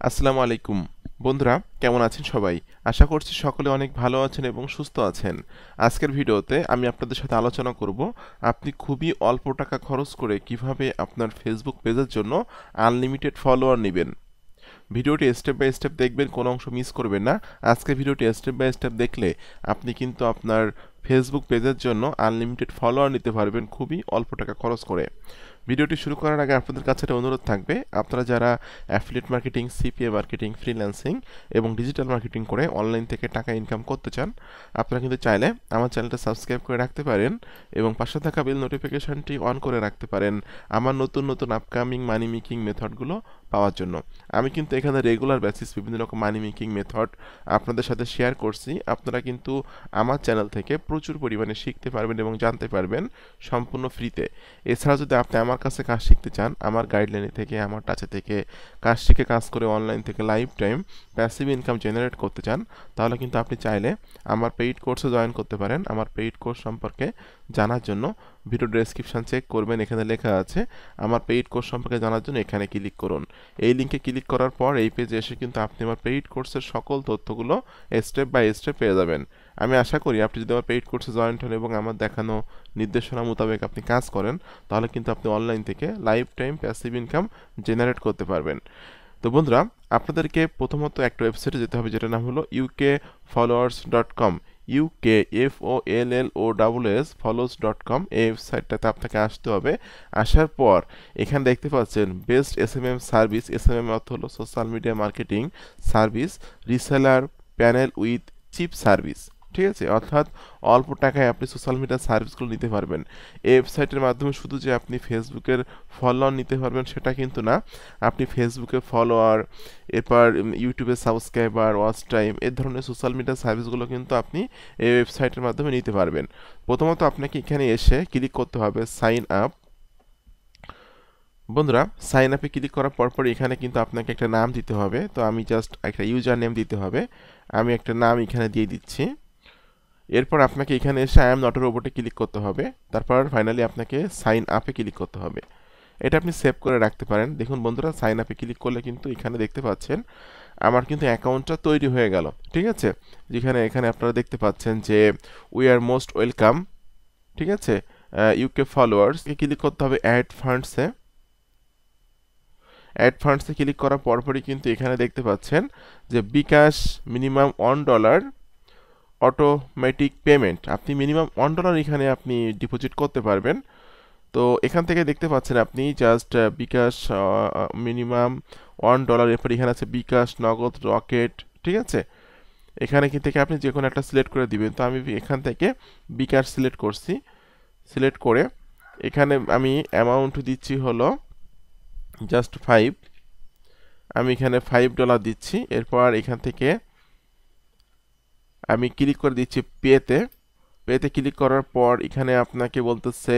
আসসালামু আলাইকুম বন্ধুরা, কেমন আছেন সবাই? আশা করছি সকলে অনেক ভালো আছেন এবং সুস্থ আছেন। আজকের ভিডিওতে আমি আপনাদের সাথে আলোচনা করব আপনি খুবই অল্প টাকা খরচ করে কিভাবে আপনার ফেসবুক পেজের জন্য আনলিমিটেড ফলোয়ার নেবেন। ভিডিওটি স্টেপ বাই স্টেপ দেখবেন, কোনো অংশ মিস করবেন না। আজকে ভিডিওটি স্টেপ বাই স্টেপ দেখলে আপনি কিন্তু আপনার ফেসবুক পেজের জন্য আনলিমিটেড ফলোয়ার নিতে পারবেন খুবই অল্প টাকা খরচ করে। ভিডিওটি শুরু করার আগে আপনাদের কাছে একটা অনুরোধ থাকবে, আপনারা যারা affiliate marketing, CPA marketing, freelancing এবং ডিজিটাল মার্কেটিং করে অনলাইন থেকে টাকা ইনকাম করতে চান, আপনারা কিন্তু চাইলে আমার চ্যানেলটা সাবস্ক্রাইব করে রাখতে পারেন এবং পাশে থাকা বেল নোটিফিকেশনটি অন করে রাখতে পারেন আমার নতুন নতুন আপকামিং মানি মেকিং মেথডগুলো পাওয়ার জন্য। আমি কিন্তু এখানে রেগুলার বেসিস বিভিন্ন রকম মানি মেকিং মেথড আপনাদের সাথে শেয়ার করছি। আপনারা কিন্তু আমার চ্যানেল থেকে প্রচুর পরিমাণে শিখতে পারবেন এবং জানতে পারবেন সম্পূর্ণ ফ্রিতে। এছাড়া যদি আপনি আমার কাছে কাজ শিখতে চান, আমার গাইডলাইনে থেকে, আমার টাচে থেকে কাজ শিখে কাজ করে অনলাইন থেকে life time passive income generate করতে চান, তাহলে কিন্তু আপনি চাইলে আমার পেইড কোর্সে জয়েন করতে পারেন। আমার পেইড কোর্স সম্পর্কে জানার জন্য ভিডিও ডেসক্রিপশন চেক করবেন, এখানে লেখা আছে। আমার পেইড কোর্স সম্পর্কে জানার জন্য এখানে ক্লিক করুন। এই লিঙ্কে ক্লিক করার পর এই পেজে এসে কিন্তু আপনি আমার পেইড কোর্সের সকল তথ্যগুলো স্টেপ বাই স্টেপ পেয়ে যাবেন। আমি আশা করি আপনি যদি আমার পেইড কোর্সে জয়েন হন এবং আমার দেখানো নির্দেশনা মোতাবেক আপনি কাজ করেন, তাহলে কিন্তু আপনি অনলাইন থেকে life time passive income generate করতে পারবেন। তো বন্ধুরা, আপনাদেরকে প্রথমত একটা ওয়েবসাইটে যেতে হবে, যেটার নাম হলো ukfollowers.com। UKFOLLOWS follows.com। এই ওয়েবসাইটটাতে আপনাকে আসতে হবে। আসার পর এখানে দেখতে পাচ্ছেন বেস্ট এসএমএম সার্ভিস। এসএমএম অর্থ হলো social media marketing service, reseller panel with cheap service. ঠিক আছে, অর্থাৎ অল্প টাকায় আপনি সোশ্যাল মিডিয়া সার্ভিসগুলো নিতে পারবেন। এই ওয়েবসাইটের মাধ্যমে শুধু যে আপনি ফেসবুকের ফলোয়ার নিতে পারবেন সেটা কিন্তু না, আপনি ফেসবুকে ফলোয়ার, এরপর ইউটিউবে সাবস্ক্রাইবার, ওয়াচ টাইম, এই ধরনের সোশ্যাল মিডিয়া সার্ভিসগুলো কিন্তু আপনি এই ওয়েবসাইটের মাধ্যমে নিতে পারবেন। প্রথমত আপনাকে এখানে এসে ক্লিক করতে হবে সাইন আপ। বন্ধুরা, সাইন আপে ক্লিক করার পর এখানে কিন্তু আপনাকে একটা নাম দিতে হবে। তো আমি জাস্ট একটা ইউজার নেম দিতে হবে। আমি একটা নাম এখানে দিয়ে দিচ্ছি। এরপর আপনাকে এখানে এসে আই এম নট এ রোবটে ক্লিক করতে হবে। তারপর ফাইনালি আপনাকে সাইন আপে ক্লিক করতে হবে। এটা আপনি সেভ করে রাখতে পারেন। দেখুন বন্ধুরা, সাইন আপে ক্লিক করলে কিন্তু এখানে দেখতে পাচ্ছেন আমার কিন্তু অ্যাকাউন্টটা তৈরি হয়ে গেল। ঠিক আছে, যেখানে এখানে আপনারা দেখতে পাচ্ছেন যে উই আর মোস্ট ওয়েলকাম। ঠিক আছে, ইউকে ফলোয়ার্স ক্লিক করতে হবে অ্যাড ফান্ডসে। অ্যাড ফান্ডসে ক্লিক করার পরপরই কিন্তু এখানে দেখতে পাচ্ছেন যে বিকাশ মিনিমাম $1 অটোমেটিক পেমেন্ট। আপনি মিনিমাম $1 এখানে আপনি ডিপোজিট করতে পারবেন। তো এখান থেকে দেখতে পাচ্ছেন আপনি জাস্ট বিকাশ মিনিমাম $1। এরপর এখানে আছে বিকাশ, নগদ, রকেট। ঠিক আছে, এখানে থেকে আপনি যে কোনো একটা সিলেক্ট করে দিবেন। তো আমি এখান থেকে বিকাশ সিলেক্ট করছি। সিলেক্ট করে এখানে আমি অ্যামাউন্ট দিচ্ছি হলো জাস্ট 5। আমি এখানে $5 দিচ্ছি। এরপর এখান থেকে আমি ক্লিক করে দিচ্ছি পেতে। পেতে ক্লিক করার পর এখানে আপনাকে বলতেছে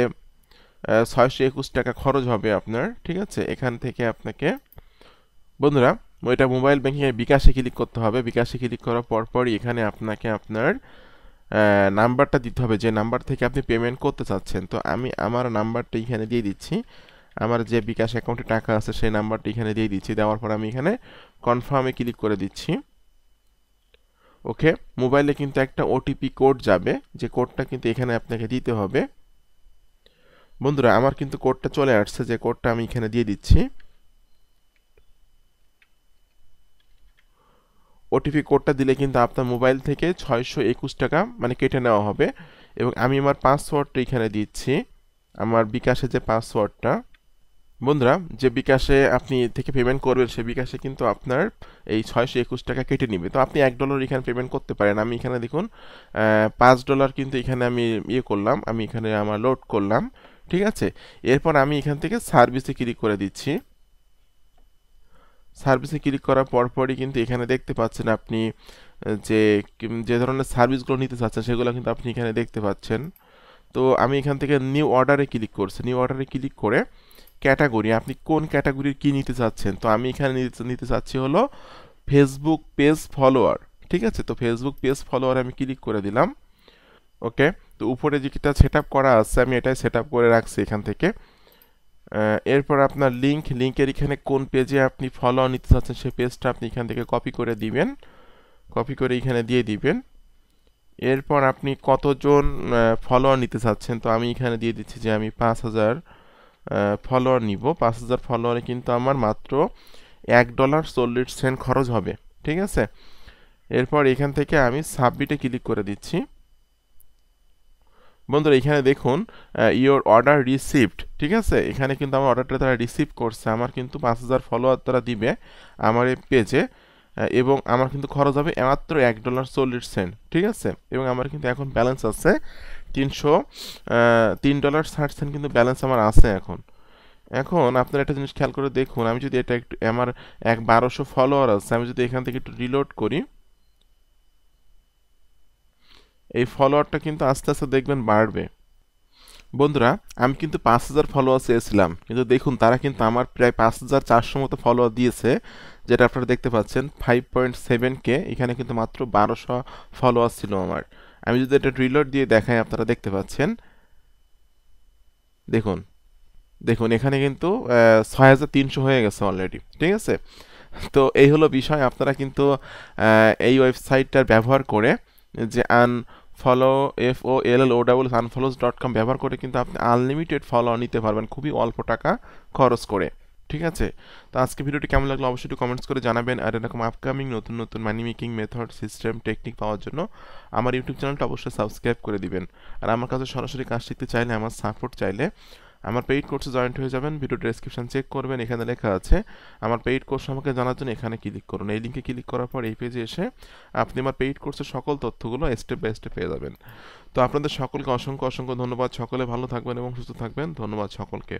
621 টাকা খরচ হবে আপনার। ঠিক আছে, এখান থেকে আপনাকে বন্ধুরা এটা মোবাইল ব্যাংকিংয়ে বিকাশে ক্লিক করতে হবে। বিকাশে ক্লিক করার পরই এখানে আপনাকে আপনার নাম্বারটা দিতে হবে, যে নাম্বার থেকে আপনি পেমেন্ট করতে চাচ্ছেন। তো আমি আমার নাম্বারটা এখানে দিয়ে দিচ্ছি। আমার যে বিকাশ অ্যাকাউন্টে টাকা আছে সেই নাম্বারটা এখানে দিয়ে দিচ্ছি। দেওয়ার পর আমি এখানে কনফার্মে ক্লিক করে দিচ্ছি। ওকে, মোবাইলে কিন্তু একটা ওটিপি কোড যাবে, যে কোডটা কিন্তু এখানে আপনাকে দিতে হবে। বন্ধুরা, আমার কিন্তু কোডটা চলে আসছে, যে কোডটা আমি এখানে দিয়ে দিচ্ছি। ওটিপি কোডটা দিলে কিন্তু আপনার মোবাইল থেকে 621 টাকা মানে কেটে নেওয়া হবে। এবং আমি আমার পাসওয়ার্ডটা এখানে দিচ্ছি, আমার বিকাশে যে পাসওয়ার্ডটা। বন্ধুরা, যে বিকাশে আপনি থেকে পেমেন্ট করবেন সে বিকাশে কিন্তু আপনার এই 621 টাকা কেটে নিবে। তো আপনি $1 এখানে পেমেন্ট করতে পারেন। আমি এখানে দেখুন $5 কিন্তু এখানে আমি ইয়ে করলাম, আমি এখানে আমার লোড করলাম। ঠিক আছে, এরপর আমি এখান থেকে সার্ভিসে ক্লিক করে দিচ্ছি। সার্ভিসে ক্লিক করার পরই কিন্তু এখানে দেখতে পাচ্ছেন আপনি যে যে ধরনের সার্ভিসগুলো নিতে চাচ্ছেন সেগুলো কিন্তু আপনি এখানে দেখতে পাচ্ছেন। তো আমি এখান থেকে নিউ অর্ডারে ক্লিক করছি। নিউ অর্ডারে ক্লিক করে ক্যাটাগরি, আপনি কোন ক্যাটাগরির কি নিতে চাচ্ছেন। তো আমি এখানে নিতে চাচ্ছি হলো ফেসবুক পেজ ফলোয়ার। ঠিক আছে, তো ফেসবুক পেজ ফলোয়ার আমি ক্লিক করে দিলাম। ওকে, তো উপরে যেটা সেট আপ করা আছে আমি এটাই সেট আপ করে রাখছি এখান থেকে। এরপর আপনার লিঙ্কের এখানে কোন পেজে আপনি ফলো নিতে চাচ্ছেন সেই পেজটা আপনি এখান থেকে কপি করে দিবেন, কপি করে এখানে দিয়ে দিবেন। এরপর আপনি কতজন ফলোয়ার নিতে চাচ্ছেন, তো আমি এখানে দিয়ে দিচ্ছি যে আমি 5000 ফলোয়ার নিব। 5000 ফলোয়ারে কিন্তু আমার মাত্র $1.40 খরচ হবে, ঠিক আছে। এরপর এখান থেকে আমি সাবমিটে ক্লিক করে দিচ্ছি। বন্ধুরা এখানে দেখুন ইওর অর্ডার রিসিভড, ঠিক আছে। এখানে কিন্তু আমার অর্ডারটা তারা রিসিভ করছে, আমার কিন্তু 5000 ফলোয়ার তারা দিবে আমার এই পেজে, এবং আমার কিন্তু খরচ হবে মাত্র $1.40, ঠিক আছে। এবং আমার কিন্তু এখন ব্যালেন্স আছে $3.60 কিন্তু ব্যালেন্স আমার আছে এখন। এখন আপনারা একটা জিনিস খেয়াল করে দেখুন, আমি যদি এটা একটু আমার 1200 ফলোয়ার আছে, আমি যদি এখান থেকে একটু রিলোড করি, এই ফলোয়ারটা কিন্তু আস্তে আস্তে দেখবেন বাড়বে। বন্ধুরা আমি কিন্তু 5000 ফলোয়ার চেয়েছিলাম, কিন্তু দেখুন তারা কিন্তু আমার প্রায় 5400 মতো ফলোয়ার দিয়েছে, যেটা আপনারা দেখতে পাচ্ছেন 5.7K। এখানে কিন্তু মাত্র 1200 ফলোয়ার ছিল আমার। আমি যদি এটা রিলোড দিয়ে দেখাই, আপনারা দেখতে পাচ্ছেন, দেখুন দেখুন এখানে কিন্তু 6300 হয়ে গেছে অলরেডি, ঠিক আছে। তো এই হলো বিষয়। আপনারা কিন্তু এই ওয়েবসাইটটার ব্যবহার করে, যে আনফলো unfollows.com ব্যবহার করে কিন্তু আপনি আনলিমিটেড ফলো নিতে পারবেন খুবই অল্প টাকা খরচ করে, ঠিক আছে। তো আজকে ভিডিওটি কেমন লাগলো অবশ্যই একটু কমেন্টস করে জানাবেন। আর এরকম আপকামিং নতুন নতুন money making method, system, technique পাওয়ার জন্য আমার ইউটিউব চ্যানেলটা অবশ্যই সাবস্ক্রাইব করে দিবেন। আর আমার কাছে সরাসরি কাজ শিখতে চাইলে, আমার সাপোর্ট চাইলে, আমার পেইড কোর্সে জয়েন্ট হয়ে যাবেন। ভিডিও ডেসক্রিপশন চেক করবেন, এখানে লেখা আছে আমার পেইড কোর্স সম্পর্কে জানার জন্য এখানে ক্লিক করুন। এই লিঙ্কে ক্লিক করার পর এই পেজে এসে আপনি আমার পেইড কোর্সের সকল তথ্যগুলো স্টেপ বাই স্টেপ পেয়ে যাবেন। তো আপনাদের সকলকে অসংখ্য অসংখ্য ধন্যবাদ। সকলে ভালো থাকবেন এবং সুস্থ থাকবেন। ধন্যবাদ সকলকে।